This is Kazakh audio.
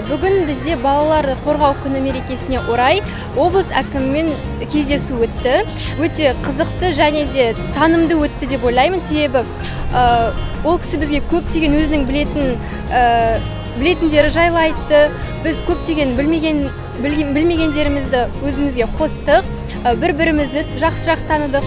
Бүгін бізде балаларды қорғау күні мерекесіне орай облыс әкімімен кездесу өтті. Өте қызықты және де танымды өтті деп ойлаймын. Себебі ол кісі бізге көптеген өзінің білетіндері жайлы айтты. Біз көптеген білмегендерімізді өзімізге қостық, бір-бірімізді жақсырақ таныдық.